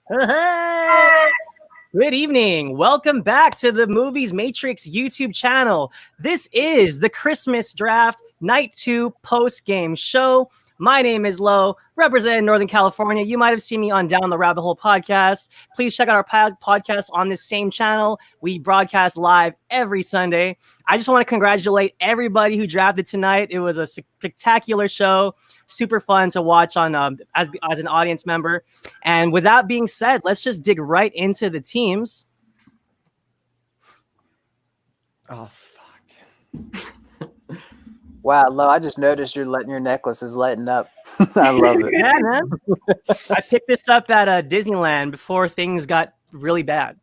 Good evening. Welcome back to the Movies Matrix YouTube channel. This is the Christmas Draft Night 2 post-game show. My name is Lo, representing Northern California. You might have seen me on Down the Rabbit Hole podcast. Please check out our podcast on this same channel. We broadcast live every Sunday. I just want to congratulate everybody who drafted tonight. It was a spectacular show. Super fun to watch on as an audience member. And with that being said, let's just dig right into the teams. Oh, fuck. Wow, Lo, I just noticed your necklace is lighting up. I love it. Yeah, man. I picked this up at Disneyland before things got really bad.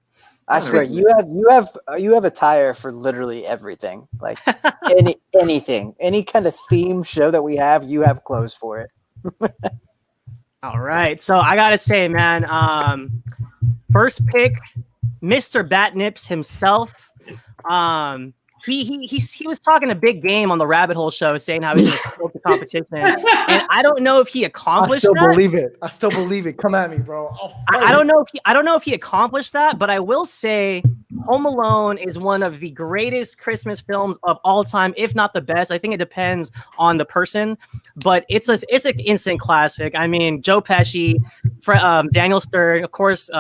I swear, you have attire for literally everything. Like anything, any kind of theme show that we have, you have clothes for it. All right, so I gotta say, man, first pick, Mr. Batnips himself. He was talking a big game on the Rabbit Hole show, saying how he's going to smoke the competition, and I don't know if he accomplished that. I still believe it. Come at me, bro. I don't know if he accomplished that, but I will say, Home Alone is one of the greatest Christmas films of all time, if not the best. I think it depends on the person, but it's an instant classic. I mean, Joe Pesci, Daniel Stern, of course.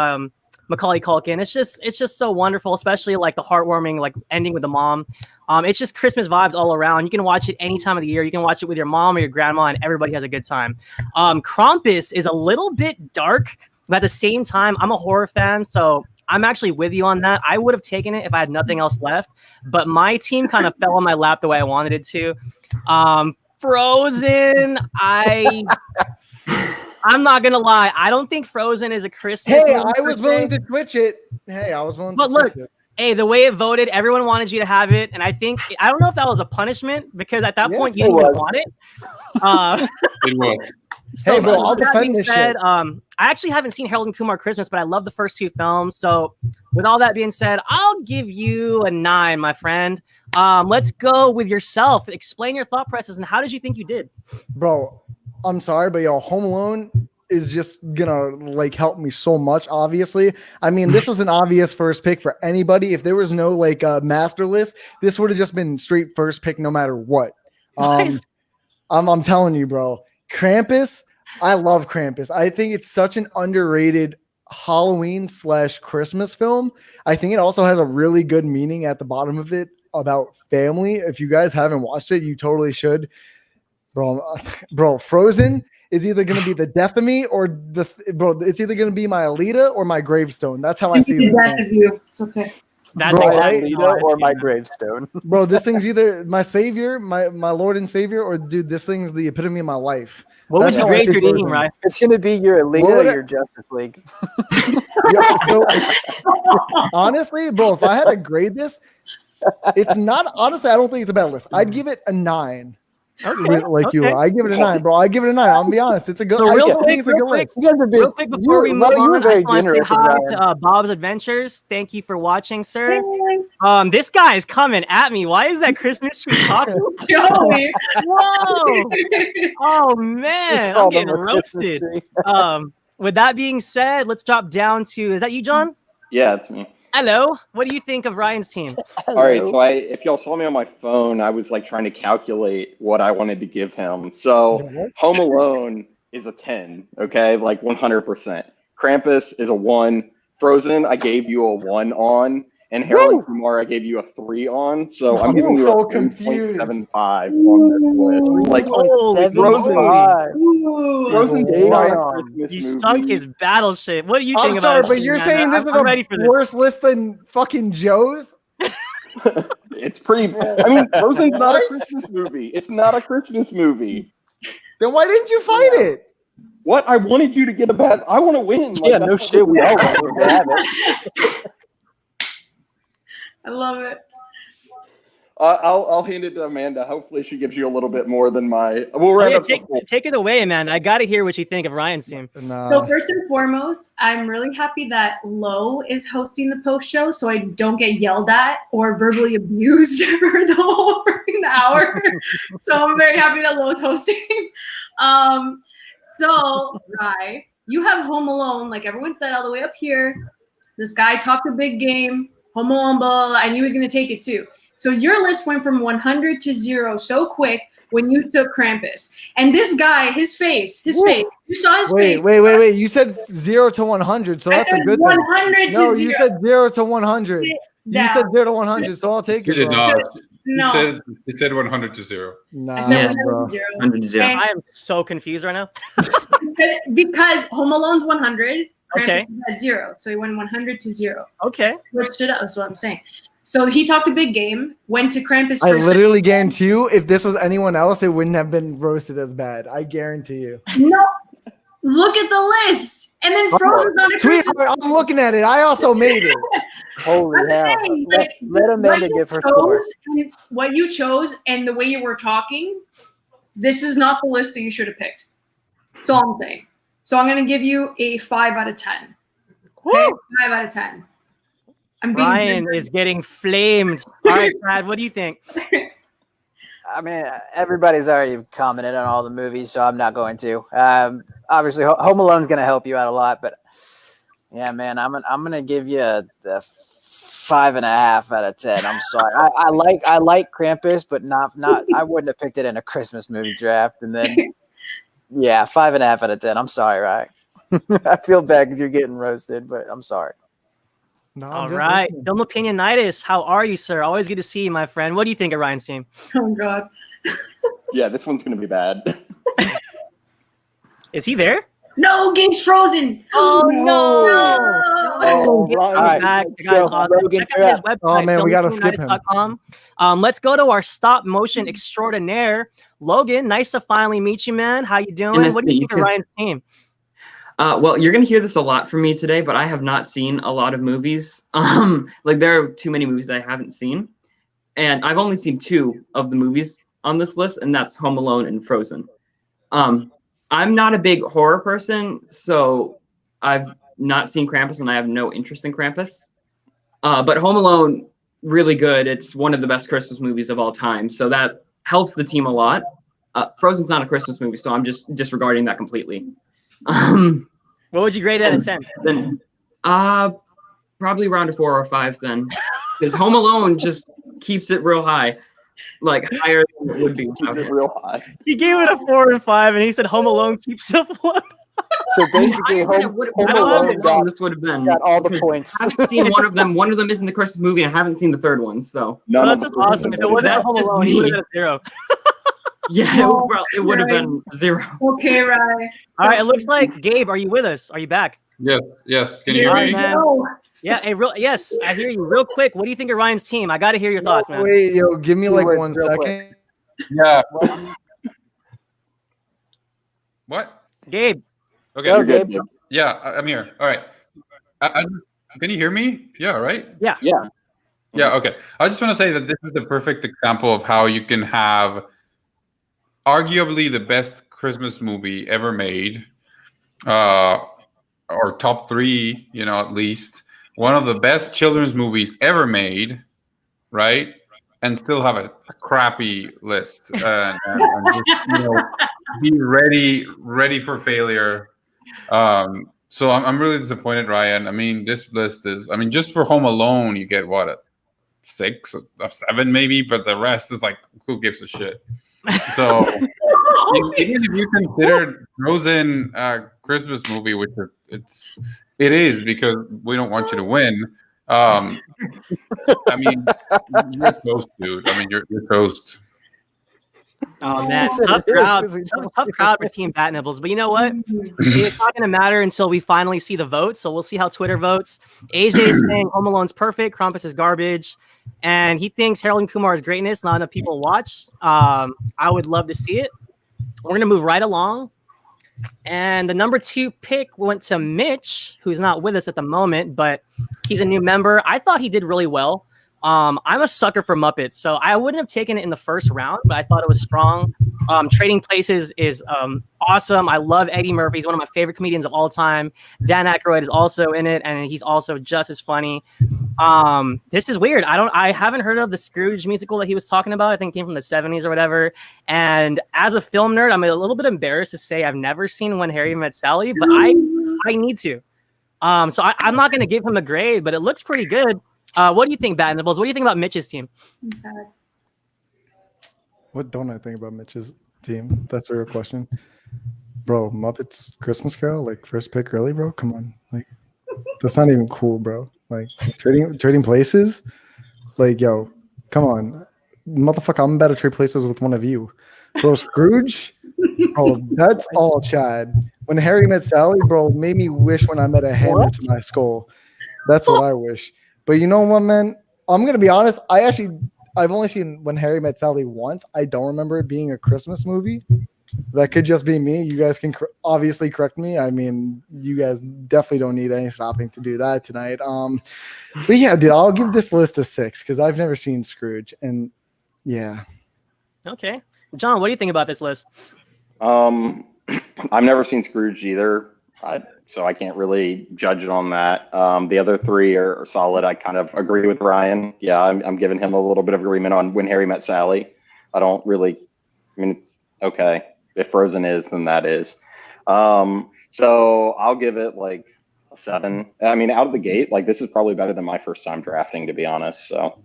Macaulay Culkin. It's just so wonderful, especially like the heartwarming like ending with the mom. It's just Christmas vibes all around. You can watch it any time of the year. You can watch it with your mom or your grandma, and everybody has a good time. Krampus is a little bit dark, but at the same time, I'm a horror fan, so I'm actually with you on that. I would have taken it if I had nothing else left, but my team kind of fell on my lap the way I wanted it to. Frozen, I'm not gonna lie. I don't think Frozen is a Christmas movie. I was willing to switch it. But look, hey, the way it voted, everyone wanted you to have it, and I don't know if that was a punishment because at that point you didn't even want it. It was. So, hey, bro, I'll defend this shit. I actually haven't seen Harold and Kumar Christmas, but I love the first two films. So, with all that being said, I'll give you a 9, my friend. Let's go with yourself. Explain your thought process and how did you think you did, bro? I'm sorry, but Home Alone is just gonna like help me so much. Obviously, I mean, this was an obvious first pick for anybody. If there was no like master list, this would have just been straight first pick no matter what. Nice. I'm telling you, bro. Krampus, I love Krampus. I think it's such an underrated Halloween/Christmas film. I think it also has a really good meaning at the bottom of it about family. If you guys haven't watched it, you totally should. Bro, Frozen is either going to be the death of me or it's either going to be my Alita or my gravestone. That's how I see it. Death of you. It's okay. That's Bro, exactly Alita or my gravestone. Bro, this thing's either my savior, my Lord and Savior, or dude, this thing's the epitome of my life. What would you grade your team, right? It's going to be your Alita or your Justice League. Honestly, bro, if I had to grade this, it's not, honestly, I don't think it's a bad list. I'd give it a 9. Okay, I give it a 9, bro. I give it a 9. I'll be honest. It's a good. So real quick, You guys are real quick before we move on, I very just want to say generous. hi to Bob's Adventures. Thank you for watching, sir. This guy is coming at me. Why is that Christmas tree talking? Joey. Whoa! Oh man, I'm getting roasted. With that being said, let's drop down to. Is that you, John? Yeah, it's me. Hello. What do you think of Ryan's team? All right, so if y'all saw me on my phone, I was like trying to calculate what I wanted to give him. So Home Alone is a 10, okay, like 100%. Krampus is a 1. Frozen, I gave you a 1 on, and Harold and Kumar, I gave you a 3 on. So I'm giving you a 3.75 on this list. Like Frozen. You sunk his battleship. What do you think I'm about sorry, but you're saying this is a worse list than fucking Joe's? It's pretty. I mean, Frozen's not a Christmas movie. It's not a Christmas movie. Then why didn't you fight it? What? I wanted you to get a bad. I want to win. Yeah, no shit. We all want to have it. I love it. I'll hand it to Amanda. Hopefully, she gives you a little bit more than my. We'll take it away, Amanda. I got to hear what you think of Ryan's team. So first and foremost, I'm really happy that Lo is hosting the post show, so I don't get yelled at or verbally abused for the whole freaking hour. So I'm very happy that Lo is hosting. So Rye, you have Home Alone, like everyone said, all the way up here. This guy talked a big game. Home Alone, blah, I knew he was going to take it too. So your list went from 100 to 0 so quick when you took Krampus. And this guy, his face, you saw his face. Wait. You said 0 to 100, so that's a good 100 thing. to No, 0. you said 0 to 100. You Down. said 0 to 100, so I'll take You it. did Bro. not. No. You said 100 to 0. Nah, I said 100 bro. to 0. 100 to 0. And I am so confused right now. I said it because Home Alone's 100, Krampus Okay. is at 0. So he went 100 to 0. Okay. Switched it up, that's what I'm saying. So he talked a big game, went to Krampus I first. literally guarantee you, if this was anyone else, it wouldn't have been roasted as bad. I guarantee you. No, look at the list. And then Frozen's not a Christmas. Sweetheart, I'm looking at it. I also made it. Holy I'm hell. saying, like, Let what Amanda you give her score. chose and what you chose and the way you were talking, this is not the list that you should have picked. That's all I'm saying. So I'm going to give you a 5 out of 10. Okay? 5 out of 10. I'm being Ryan generous. is getting flamed. All right, Brad, what do you think? I mean, everybody's already commented on all the movies, so I'm not going to. Obviously, Home Alone's going to help you out a lot, but yeah, man, I'm gonna give you a 5.5 out of 10. I'm sorry. I like Krampus, but not. I wouldn't have picked it in a Christmas movie draft. And then, yeah, 5.5 out of 10. I'm sorry, right? I feel bad because you're getting roasted, but I'm sorry. No, I'm All just right. listening. Film Opinionitis, how are you, sir? Always good to see you, my friend. What do you think of Ryan's team? Oh, God. Yeah, this one's gonna be bad. Is he there? No, Gabe's frozen. Oh, no. Oh, He's all right. back. The guy's So, awesome. Logan, Check you're out his up. website. Oh, man, we gotta skip him. filmopinionitis.com. Let's go to our stop motion extraordinaire. Logan, nice to finally meet you, man. How you doing? nice What to do you meet think of you too. Ryan's team? Well, you're gonna hear this a lot from me today, but I have not seen a lot of movies. Like there are too many movies that I haven't seen, and I've only seen 2 of the movies on this list, and that's Home Alone and Frozen. I'm not a big horror person, so I've not seen Krampus, and I have no interest in Krampus. But Home Alone, really good. It's one of the best Christmas movies of all time, so that helps the team a lot. Frozen's not a Christmas movie, so I'm just disregarding that completely. What would you grade it out of 10? Then probably around a 4 or 5 then, because Home Alone just keeps it real high, like higher than it would be. Keeps it real high. He gave it a 4 and 5, and he said Home Alone keeps it afloat. So basically, I Home would Alone have got this would have been. all the points. I haven't seen one of them. One of them isn't the Christmas movie. And I haven't seen the third one, so None Well, of that's just them- awesome. If it wasn't That's for Home just Alone, he me. would have been a 0. yeah, Oh, it would have been 0. Okay, Ryan. All right, it looks like Gabe, are you with us? Are you back? Yes. Can you Here hear Alright, me? we man. go. Yeah, yes, I hear you. Real quick, what do you think of Ryan's team? I got to hear your thoughts, man. Wait, yo, give me like Keyword 1 real second. quick. Yeah. What? Gabe, Okay. Go, You're good, Gabe. Yeah, I'm here. All right. Can you hear me? Yeah, right? Yeah. Yeah, okay. I just want to say that this is the perfect example of how you can have arguably the best Christmas movie ever made, or top 3, at least. One of the best children's movies ever made, right? And still have a crappy list. And just, be ready for failure. So I'm really disappointed, Ryan. I mean, this list is, just for Home Alone, you get what, a 6, a 7 maybe, but the rest is like, who gives a shit? So even if you consider Frozen a Christmas movie, which it is because we don't want you to win. You're toast, dude. You're toast. oh man, He said tough it is crowd, 'cause we don't- tough crowd for Team Bat Nibbles. But you know what? It's not going to matter until we finally see the vote. So we'll see how Twitter votes. AJ is saying Home Alone's perfect, Krampus is garbage, and he thinks Harold and Kumar is greatness. Not enough people watch. I would love to see it. We're going to move right along. And the number 2 pick went to Mitch, who's not with us at the moment, but he's a new member. I thought he did really well. I'm a sucker for Muppets, so I wouldn't have taken it in the first round, but I thought it was strong. Trading Places is awesome. I love Eddie Murphy. He's one of my favorite comedians of all time. Dan Aykroyd is also in it, and he's also just as funny. This is weird. I haven't heard of the Scrooge musical that he was talking about. I think it came from the 70s or whatever. And as a film nerd, I'm a little bit embarrassed to say I've never seen When Harry Met Sally, but I need to. So I'm not going to give him a grade, but it looks pretty good. What do you think, Bat Nibbles? What do you think about Mitch's team? I'm sad. What don't I think about Mitch's team? That's a real question. Bro, Muppets Christmas Carol, like first pick early, bro? Come on. Like, that's not even cool, bro. Like trading places? Like, yo, come on. Motherfucker, I'm about to trade places with one of you. Bro, Scrooge? Bro, that's all Chad. When Harry Met Sally, bro, made me wish when I met a hammer to my skull. That's what I wish. But you know what, man? I'm going to be honest. I've only seen When Harry Met Sally once. I don't remember it being a Christmas movie. That could just be me. You guys can obviously correct me. I mean, you guys definitely don't need any stopping to do that tonight. But yeah, dude, I'll give this list a 6 because I've never seen Scrooge. And yeah. Okay. John, what do you think about this list? I've never seen Scrooge either, so I can't really judge it on that. The other three are solid. I kind of agree with Ryan. Yeah, I'm giving him a little bit of agreement on When Harry Met Sally. I mean, it's okay. If Frozen is, then that is. So I'll give it like a 7. I mean, out of the gate, like this is probably better than my first time drafting, to be honest. So.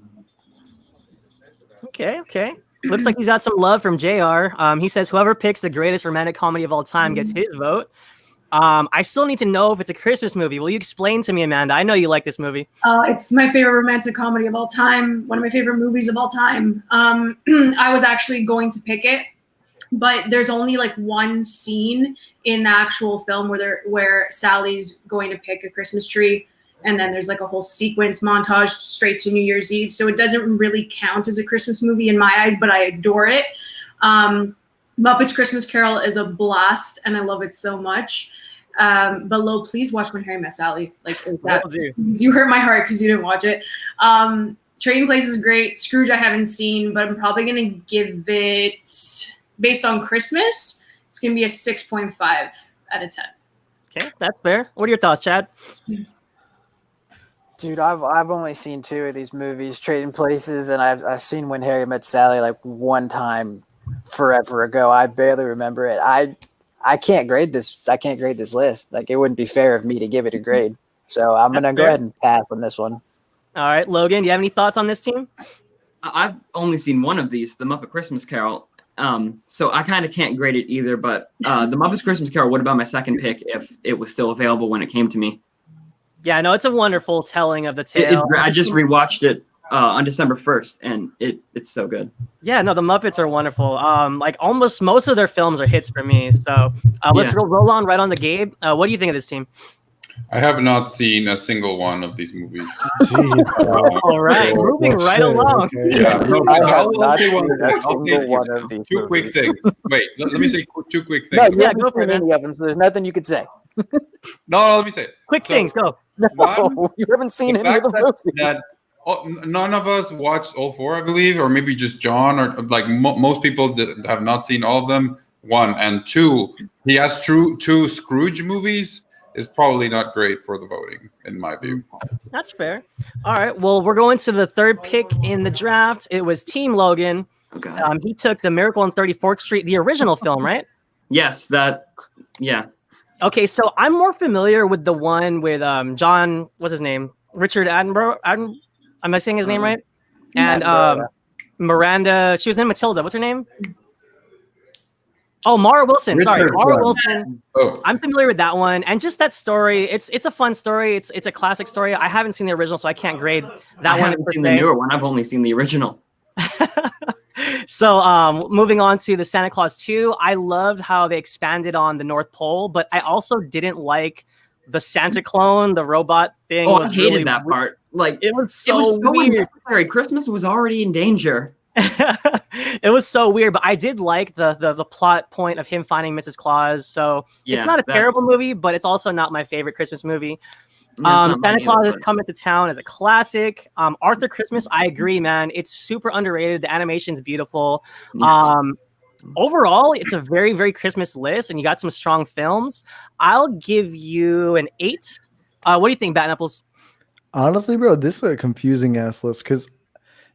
Okay. Looks like he's got some love from JR. He says whoever picks the greatest romantic comedy of all time gets his vote. I still need to know if it's a Christmas movie. Will you explain to me, Amanda? I know you like this movie. It's my favorite romantic comedy of all time. One of my favorite movies of all time. I was actually going to pick it, but there's only like one scene in the actual film where Sally's going to pick a Christmas tree. And then there's like a whole sequence montage straight to New Year's Eve. So it doesn't really count as a Christmas movie in my eyes, but I adore it. Muppets Christmas Carol is a blast, and I love it so much. But Lo, please watch When Harry Met Sally. Like, you hurt my heart because you didn't watch it. Trading Places is great. Scrooge I haven't seen, but I'm probably going to give it, based on Christmas, it's going to be a 6.5 out of 10. Okay, that's fair. What are your thoughts, Chad? Dude, I've only seen 2 of these movies, Trading Places, and I've seen When Harry Met Sally like one time forever ago. I barely remember it. I can't grade this. I can't grade this list. Like, it wouldn't be fair of me to give it a grade. So I'm gonna go ahead and pass on this one. All right, Logan, do you have any thoughts on this team? I've only seen one of these, The Muppet Christmas Carol. So I kind of can't grade it either. But The Muppet Christmas Carol would have been my second pick if it was still available when it came to me. Yeah, no, it's a wonderful telling of the tale. I just rewatched it on December 1st, and it's so good. Yeah, no, the Muppets are wonderful. Like almost most of their films are hits for me. So let's roll on right on to Gabe. What do you think of this team? I have not seen a single one of these movies. All right, moving right along. Okay. Yeah, no, I have I'll not say seen one a thing. single one of these Two quick movies. things. Wait, let me say 2 quick No, things. you haven't go for seen it, any of them, so there's nothing you could say. No, let me say it. Quick things, go. One, No, you haven't seen the any of fact the movies. that none of us watched all 4, I believe, or maybe just John, or like most people that have not seen all of them. 1 and 2, he has 2 Scrooge movies. Is probably not great for the voting, in my view. That's fair. All right, well, we're going to the third pick in the draft. It was Team Logan. Okay. He took The Miracle on 34th Street, the original film, right? Yes, yeah. Okay, so I'm more familiar with the one with John, what's his name? Richard Attenborough. Am I saying his name right? And Miranda, she was in Matilda. What's her name? Oh, Mara Wilson. Richard Mara Wilson. Wilson. Oh, I'm familiar with that one, and just that story. It's a fun story. It's a classic story. I haven't seen the original, so I can't grade that I one. haven't seen the newer one. I've only seen the original. So moving on to the Santa Claus 2, I loved how they expanded on the North Pole, but I also didn't like the Santa clone, the robot thing. Oh, I hated that part. Like, It was it was so weird. unnecessary. Christmas was already in danger. It was so weird, but I did like the plot point of him finding Mrs. Claus. So it's not a terrible movie, but it's also not my favorite Christmas movie. Santa Claus is Coming to Town is a classic. Arthur Christmas, I agree, man. It's super underrated. The animation's beautiful. Yes. Overall, it's a very, very Christmas list, and you got some strong films. I'll give you an 8. What do you think, Bat Apples? Honestly, bro, this is a confusing ass list because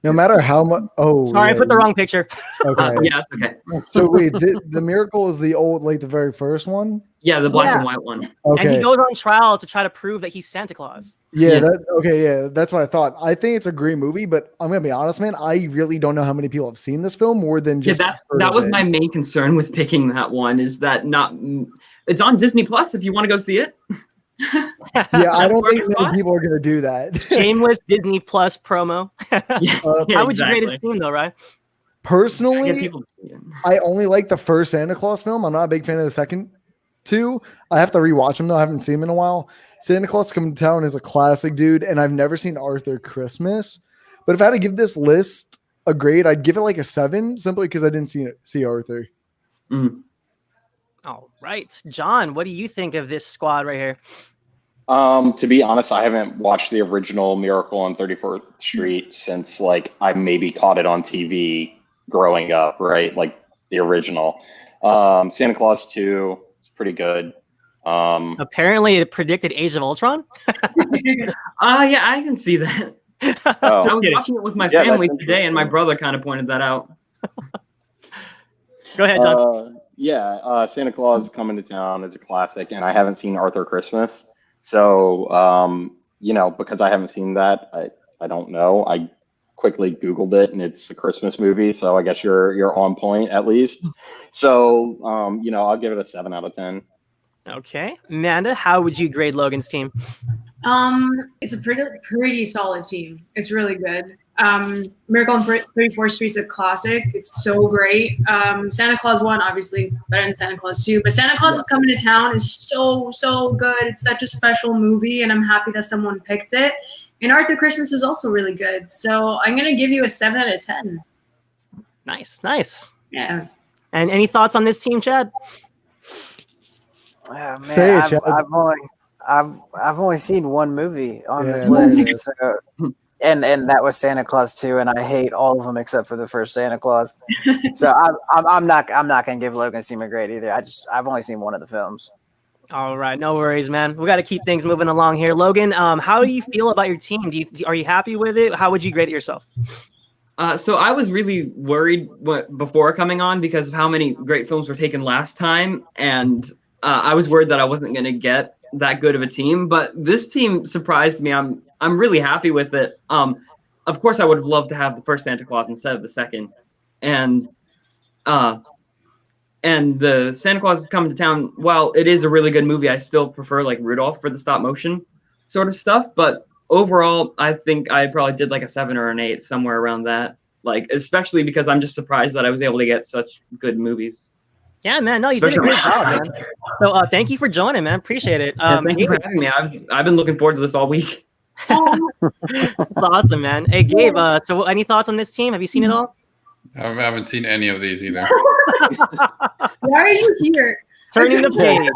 no matter how much. Oh, Sorry, I yeah, put the wrong picture. Okay. Yeah, it's okay. So wait, the Miracle is the old, like the very first one. Yeah, the black Yeah. and white one. And he Okay. goes on trial to try to prove that he's Santa Claus. Yeah, Yeah. yeah, that's what I thought. I think it's a great movie, but I'm gonna be honest, man. I really don't know how many people have seen this film more than Yeah, just. that was my main concern with picking that one. Is that not? It's on Disney Plus. If you want to go see it. Yeah, I don't Where think we many saw it? people are gonna do that. Shameless Disney Plus promo. Yeah, How would you rate his exactly. team though, right? Get Personally, people to see it. I only like the first Santa Claus film. I'm not a big fan of the second two. I have to rewatch them though. I haven't seen them in a while. Santa Claus Coming to Town is a classic, dude, and I've never seen Arthur Christmas. But if I had to give this list a grade, I'd give it like a 7, simply because I didn't see Arthur. Mm. All right, John, what do you think of this squad right here? To be honest, I haven't watched the original Miracle on 34th Street since like I maybe caught it on TV growing up, right? Like the original. Santa Claus 2, it's pretty good. Apparently, it predicted Age of Ultron. Yeah, I can see that. Oh. I was kidding. watching it with my Yeah, family that's today, and my interesting. brother kind of pointed that out. Go ahead, John. Santa Claus Coming to Town is a classic, and I haven't seen Arthur Christmas. So, because I haven't seen that, I don't know. I quickly Googled it, and it's a Christmas movie, so I guess you're on point at least. So, I'll give it a 7 out of 10. Okay, Amanda, how would you grade Logan's team? It's a pretty solid team. It's really good. Miracle on 34th Street's a classic. It's so great. Santa Claus 1, obviously better than Santa Claus 2, but Santa Claus is Coming to Town is so good. It's such a special movie, and I'm happy that someone picked it. And Arthur Christmas is also really good. So I'm gonna give you a 7 out of 10. Nice. Yeah. And any thoughts on this team, Chad? Oh, man, Say it, Chad. I've only seen one movie on this Yeah. list, so, and that was Santa Claus 2, and I hate all of them except for the first Santa Claus. So I'm not gonna give Logan's team a grade either. I've only seen one of the films. All right, no worries, man. We got to keep things moving along here. Logan, how do you feel about your team? Are you happy with it? How would you grade it yourself? So I was really worried before coming on because of how many great films were taken last time, and I was worried that I wasn't going to get that good of a team. But this team surprised me. I'm really happy with it. Of course, I would have loved to have the first Santa Claus instead of the second, and the Santa Claus is Coming to Town. While it is a really good movie, I still prefer like Rudolph for the stop motion sort of stuff. But overall, I think I probably did like a 7 or an 8, somewhere around that. Like, especially because I'm just surprised that I was able to get such good movies. Yeah, man. No, you did a great job, man. So thank you for joining, man. Appreciate it. Thank you for having me. I've been looking forward to this all week. That's awesome, man. Hey, Gabe, so any thoughts on this team? Have you seen it all? I haven't seen any of these either. Why are you here? Turning the page.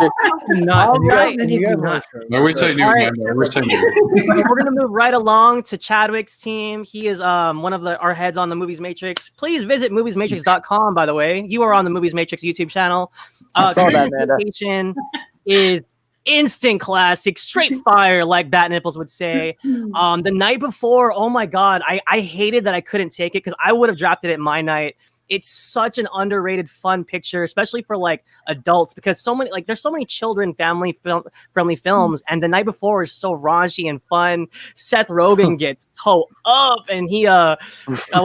Not, All right. You guys not. I wish I knew. All right. Amanda. I wish I knew. We're gonna move right along to Chadwick's team. He is one of our heads on the Movies Matrix. Please visit moviesmatrix.com. By the way, you are on the Movies Matrix YouTube channel. I saw that, Amanda. Communication is instant classic, straight fire, like Bat Nipples would say. The night before, oh my god, I hated that I couldn't take it because I would have drafted it my night. It's such an underrated, fun picture, especially for like adults, because there's so many children, friendly films, and The Night Before is so raunchy and fun. Seth Rogen gets toe up, and he what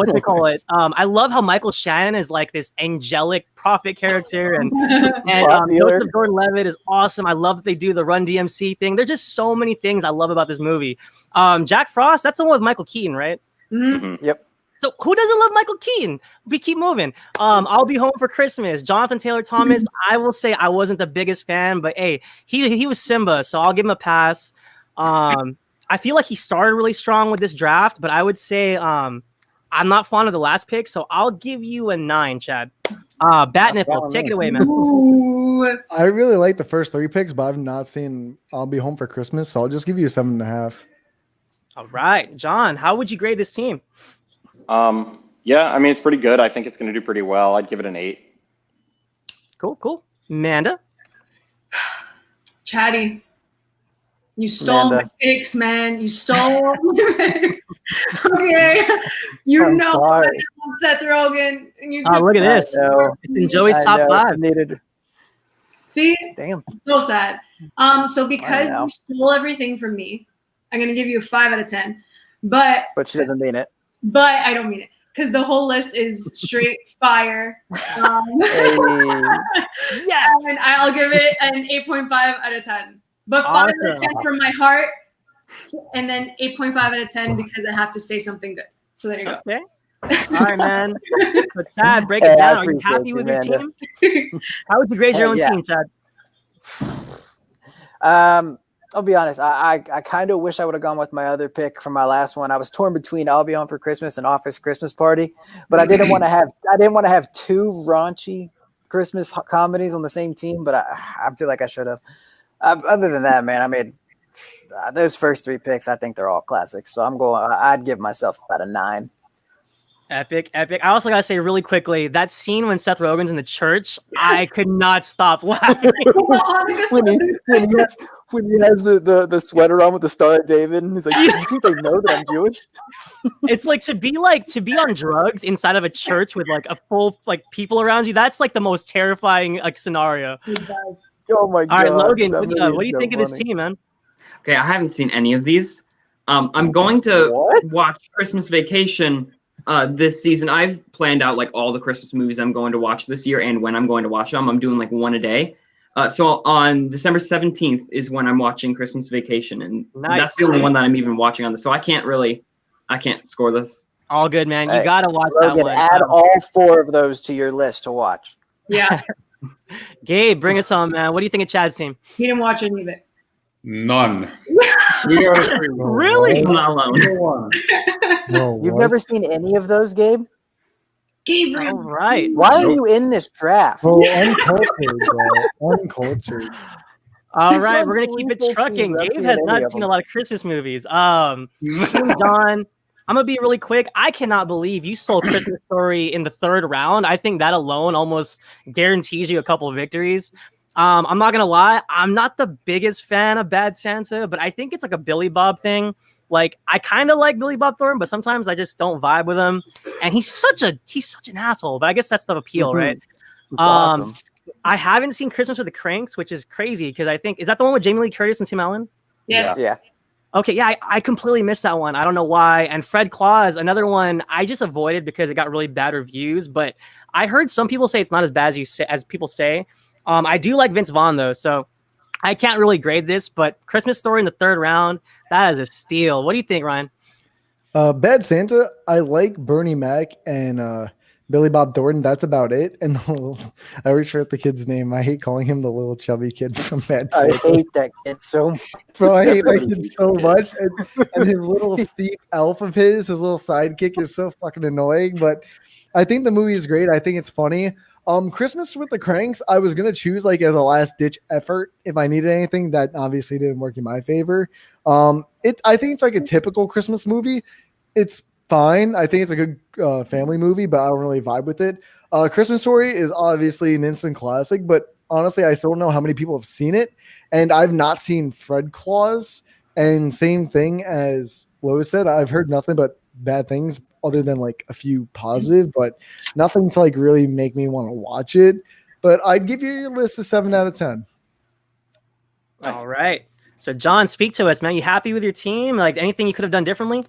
do they call it? I love how Michael Shannon is like this angelic prophet character, and Joseph Gordon-Levitt is awesome. I love that they do the Run DMC thing. There's just so many things I love about this movie. Jack Frost, that's the one with Michael Keaton, right? Mm-hmm. Yep. So who doesn't love Michael Keaton? We keep moving. I'll Be Home for Christmas. Jonathan Taylor Thomas. I will say I wasn't the biggest fan, but hey, he was Simba, so I'll give him a pass. I feel like he started really strong with this draft, but I would say I'm not fond of the last pick, so I'll give you a 9, Chad. Bat Nipples, take it away, man. Ooh. I really like the first 3 picks, but I've not seen I'll Be Home for Christmas, so I'll just give you a 7.5. All right, John, how would you grade this team? Yeah, I mean, it's pretty good. I think it's going to do pretty well. I'd give it an 8. Cool. Amanda? Chatty. You stole Amanda. my picks, man. You stole my picks. Okay. You I'm know sorry. I love Seth Rogen. And you Oh, took look at I this. know. It's in Joey's I top know. five. Needed. See? Damn. So sad. So because know. you stole everything from me, I'm gonna give you a 5 out of 10. But But she doesn't mean it. I don't mean it. Because the whole list is straight fire. Hey. Yes. And I'll give it an 8.5 out of 10. But 5 out of Awesome. 10 from my heart, and then 8.5 out of 10 because I have to say something good. So there you go. Okay. All right, man. So Chad, break Hey, it I down. Are you appreciate happy you, with your Amanda. team? How would you grade your own Yeah. team, Chad? I'll be honest. I kind of wish I would have gone with my other pick from my last one. I was torn between I'll Be Home for Christmas and Office Christmas Party, but I didn't want to have two raunchy Christmas comedies on the same team. But I feel like I should have. Other than that, man, I mean, those first 3 picks, I think they're all classics. So I'd give myself about a 9. Epic. I also gotta say really quickly, that scene when Seth Rogen's in the church, I could not stop laughing. when he has the sweater on with the Star of David, and he's like, "Do you think they know that I'm Jewish?" It's like to be on drugs inside of a church with like a full like people around you. That's like the most terrifying like scenario. It does. Oh my All god! right, Logan, that what movie do is you so think of this funny. team, man? Okay, I haven't seen any of these. I'm going to What? watch Christmas Vacation this season. I've planned out like all the Christmas movies I'm going to watch this year and when I'm going to watch them. I'm doing like one a day. So on December 17th is when I'm watching Christmas Vacation, and Nice. that's the only one that I'm even watching on this. So I can't score this. All good, man. You Hey, gotta watch that Logan, one. add all 4 of those to your list to watch. Yeah. Gabe, bring us home, man. What do you think of Chad's team? He didn't watch any of it. None. We are Really? I'm not alone. one. No, You've what? never seen any of those, Gabe? Gabriel. All right. Why are Nope. you in this draft? Bro, uncultured, bro. Uncultured. All He's right, done we're gonna 3 keep it full trucking. seasons. I've Gabe seen has any not of seen them. a lot of Christmas movies. Team John, I'm gonna be really quick. I cannot believe you sold Christmas Story in the 3rd round. I think that alone almost guarantees you a couple of victories. I'm not gonna lie, I'm not the biggest fan of Bad Santa, but I think it's like a Billy Bob thing. Like I kind of like Billy Bob Thornton, but sometimes I just don't vibe with him. And he's such an asshole. But I guess that's the appeal, Mhm. right? It's awesome. I haven't seen Christmas with the Cranks, which is crazy because I think is that the one with Jamie Lee Curtis and Tim Allen? Yes. Yeah. Okay, yeah, I completely missed that one. I don't know why. And Fred Claus, another one I just avoided because it got really bad reviews. But I heard some people say it's not as bad as people say. I do like Vince Vaughn though, so I can't really grade this. But Christmas Story in the 3rd round, that is a steal. What do you think, Ryan? Bad Santa, I like Bernie Mac and Billy Bob Thornton. That's about it. And I always forget the kid's name. I hate calling him the little chubby kid from Bad I Santa. hate that kid so much. Bro, I hate that kid so much. And his little thief elf of his little sidekick is so fucking annoying. But I think the movie is great. I think it's funny. Christmas with the Cranks, I was gonna choose like as a last ditch effort if I needed anything. That obviously didn't work in my favor. I think it's like a typical Christmas movie. It's fine. I think it's a good family movie, but I don't really vibe with it. Christmas Story is obviously an instant classic, but honestly, I still don't know how many people have seen it, and I've not seen Fred Claus. And same thing as Lois said, I've heard nothing but bad things other than like a few positive, but nothing to like really make me want to watch it. But I'd give your list a 7 out of 10. All right. So John, speak to us, man. You happy with your team? Like anything you could have done differently?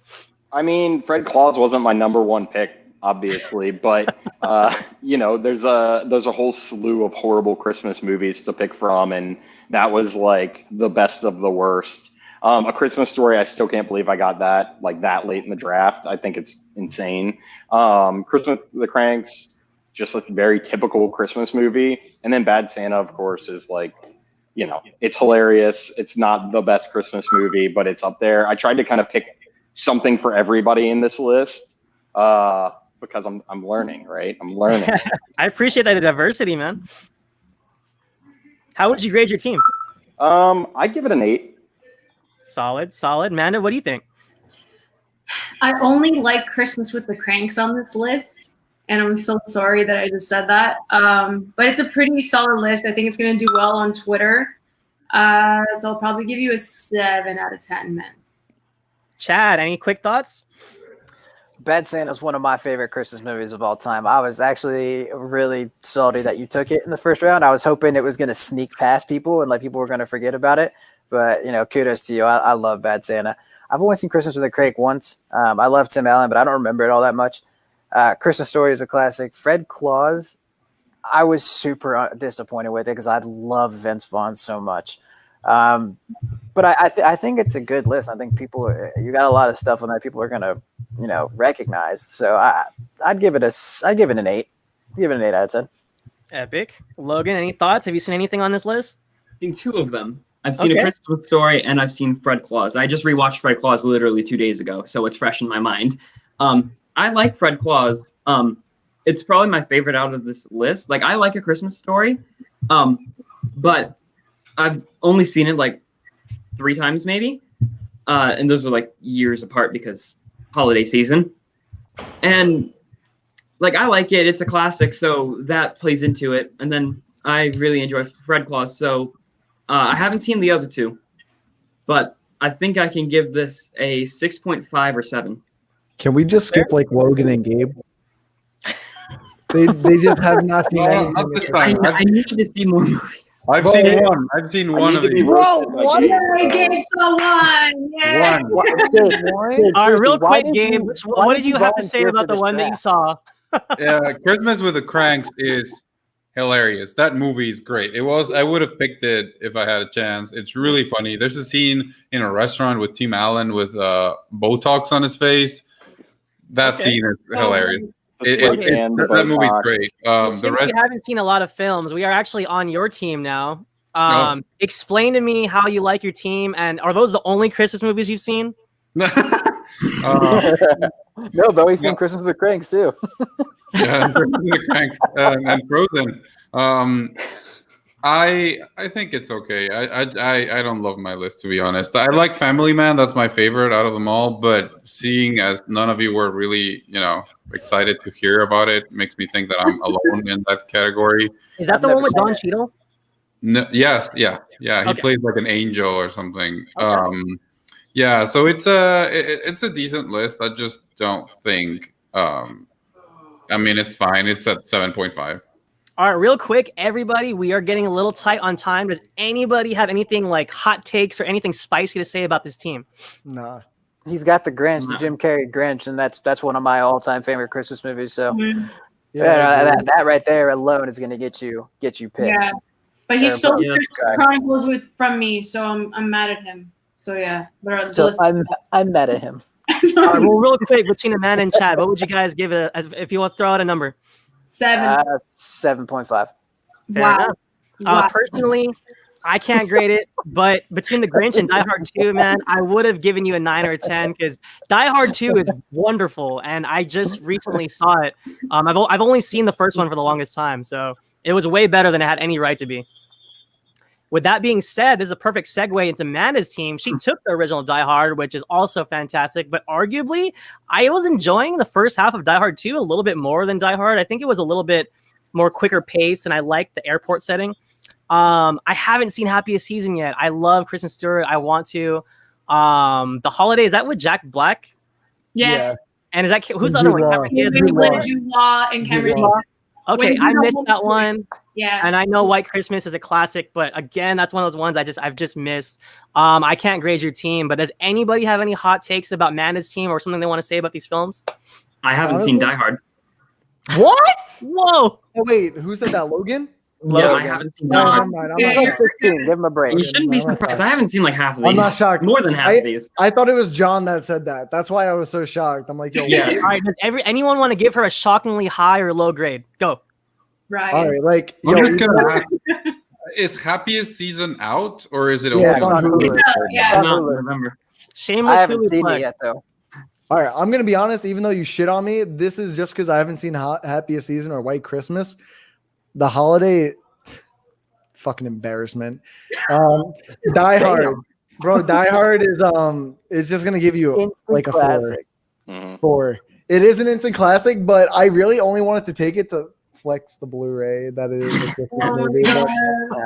I mean, Fred Claus wasn't my number 1 pick, obviously, but you know, there's a whole slew of horrible Christmas movies to pick from, and that was like the best of the worst. A Christmas Story, I still can't believe I got that like that late in the draft. I think it's insane. Christmas with the Cranks, just a very typical Christmas movie, and then Bad Santa, of course, is like, you know, it's hilarious. It's not the best Christmas movie, but it's up there. I tried to kind of pick something for everybody in this list because I'm learning, right? I'm learning. I appreciate that diversity, man. How would you grade your team? I give it an 8. Solid. Amanda, what do you think? I only like Christmas with the Cranks on this list, and I'm so sorry that I just said that. But it's a pretty solid list. I think it's going to do well on Twitter. So I'll probably give you a 7 out of 10, man. Chad, any quick thoughts? Bad Santa is one of my favorite Christmas movies of all time. I was actually really salty that you took it in the first round. I was hoping it was going to sneak past people and like people were going to forget about it. But, kudos to you. I love Bad Santa. I've only seen Christmas with a Crank once. I love Tim Allen, but I don't remember it all that much. Christmas Story is a classic. Fred Claus, I was super disappointed with it because I love Vince Vaughn so much. But I think it's a good list. I think you got a lot of stuff on there people are going to, recognize. So I'd give it an 8. Give it an 8 out of 10. Epic. Logan, any thoughts? Have you seen anything on this list? I've seen 2 of them. I've seen A Christmas Story and I've seen Fred Claus. I just rewatched Fred Claus literally 2 days ago, so it's fresh in my mind. I like Fred Claus. It's probably my favorite out of this list. Like, I like A Christmas Story, but I've only seen it like 3 times maybe, and those were like years apart because holiday season. And like, I like it. It's a classic, so that plays into it. And then I really enjoy Fred Claus, so I haven't seen the other 2, but I think I can give this a 6.5 or 7. Can we just skip like Logan and Gabe? They just have not seen Not anything. this time. I need to see more movies. I've seen one. I've seen one of these. Bro, what? Yay, Gabe saw one. Yeah. One. All right, real quick, Gabe. What did you have to say about the one that you saw? Yeah, Christmas with the Cranks is hilarious. That movie is great. I would have picked it if I had a chance. It's really funny. There's a scene in a restaurant with Tim Allen with Botox on his face. That scene is hilarious. That movie's great. Since we haven't seen a lot of films, we are actually on your team now. Explain to me how you like your team, and are those the only Christmas movies you've seen? No, but we've seen Christmas with the Cranks too. Yeah, the Cranks and Frozen. I think it's okay. I don't love my list, to be honest. I like Family Man. That's my favorite out of them all. But seeing as none of you were really, excited to hear about it, makes me think that I'm alone in that category. Is that the one with Don Cheadle? No, yes, yeah. He plays like an angel or something. Yeah, so it's a decent list. I just don't think. It's fine. It's at 7.5. All right, real quick, everybody, we are getting a little tight on time. Does anybody have anything like hot takes or anything spicy to say about this team? Nah. He's got the Grinch, the Jim Carrey Grinch, and that's one of my all-time favorite Christmas movies. So that right there alone is going to get you pissed. Yeah, but he stole Christmas Chronicles from me, so I'm mad at him. So yeah, so I'm mad at him. Well, real quick, between Amanda and Chad, what would you guys give it if you want to throw out a number? 7.5. Wow. Personally, I can't grade it, but between the Grinch and Die Hard 2, man, I would have given you a 9 or a 10 because Die Hard 2 is wonderful, and I just recently saw it. I've only seen the first one for the longest time, so it was way better than it had any right to be. With that being said, this is a perfect segue into Amanda's team. She took the original Die Hard, which is also fantastic, but arguably, I was enjoying the first half of Die Hard 2 a little bit more than Die Hard. I think it was a little bit more quicker pace, and I liked the airport setting. I haven't seen Happiest Season yet. I love Kristen Stewart. I want to. The Holiday, is that with Jack Black? Yes. Yeah. And is that who's the other one? Jude Law and Cameron Diaz. Okay, I missed that one. Yeah. And I know White Christmas is a classic, but again, that's one of those ones I've just missed. I can't grade your team, but does anybody have any hot takes about Amanda's team or something they want to say about these films? I haven't seen Die Hard. What? Whoa. Oh, wait, who said that? Logan? Yeah, I haven't seen Die Hard. He's like 16. Give him a break. You shouldn't be surprised. I haven't seen like half of these. I'm not shocked. More than half of these. I thought it was John that said that. That's why I was so shocked. I'm like, yo, Yeah. All right, does anyone want to give her a shockingly high or low grade? Go. Right. all right, like, I'm yo, just gonna ask, is Happiest Season out or is it only Yeah, on it's on Hulu? Hulu. Yeah. I don't remember. Shameless I haven't Hulu seen plug. it yet, though. all right, I'm gonna be honest. Even though you shit on me, this is just because I haven't seen Happiest Season or White Christmas. The Holiday, fucking embarrassment. Die Hard, bro. Die Hard is just gonna give you Instant like a classic. 4. It is an instant classic, but I really only wanted to take it flex the Blu-ray that it is a Christmas Oh my movie. God.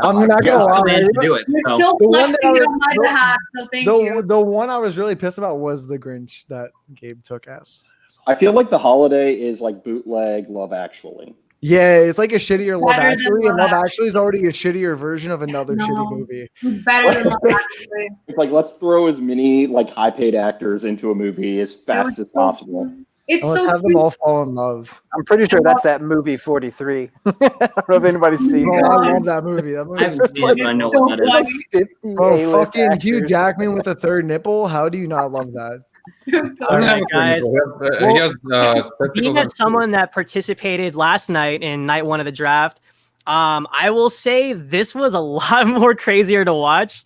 I'm not Yeah, gonna still lie. managed to do it. You're So. still The one that flexing I it was- on my behalf, so thank you. The one I was really pissed about was the Grinch that Gabe took as. I feel like The Holiday is like bootleg Love Actually. Yeah, it's like a shittier Love Better than Actually, and Love Love Actually is already a shittier version of another No. shitty movie. It's better than Love Actually. It's like let's throw as many like high-paid actors into a movie as It fast was as so possible. cute. It's And let's so have them cute. all fall in love. I'm pretty sure that's that movie 43. I don't know if anybody's seen Bro, that. I love that movie. That I movie haven't is seen it, but I know what that There's like is. 50 Bro, A-list fucking Hugh actors. Jackman with a third nipple. How do you not love that? It was so All right, cute. guys. He has testicles Being on as someone that participated last night in night one of the draft, I will say this was a lot more crazier to watch,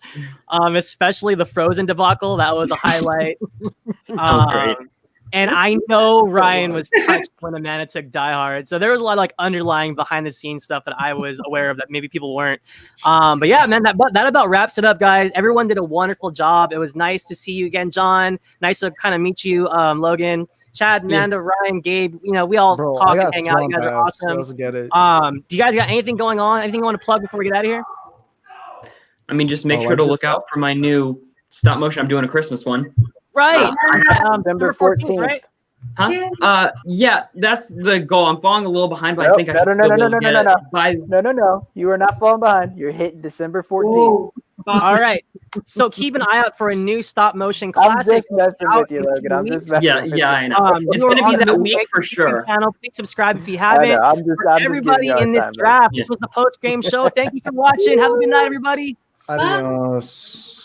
especially the Frozen debacle. That was a highlight. was great. And I know Ryan was touched when Amanda took Die Hard, so there was a lot of like underlying behind the scenes stuff that I was aware of that maybe people weren't. But yeah, man, that about wraps it up, guys. Everyone did a wonderful job. It was nice to see you again, John. Nice to kind of meet you, Logan, Chad, Amanda, Ryan, Gabe. You know, we all Bro, talk I and got hang out. You thrown guys are back, so awesome. let's get it. Do you guys got anything going on? Anything you want to plug before we get out of here? I mean, just make Oh, sure I to just- look out for my new stop motion. I'm doing a Christmas one. Right. December 14th. right? Huh? Yeah. Yeah, that's the goal. I'm falling a little behind, but I Nope, think I no, can no, still no, be no, able to no, get no, it by. No. You are not falling behind. You're hitting December 14th. Whoa. Boss All man. right. So keep an eye out for a new stop motion I'm classic. just messing out with you, in 2 Logan. I'm weeks. just messing Yeah, with yeah, I you. know. It's you're gonna be on the that Movie week Maker for YouTube sure. Channel. Please subscribe if you I haven't. know. I'm just giving Everybody you a hard in this time, bro. draft, Yeah. this was the post game show. Thank you for watching. Have a good night, everybody. Adios.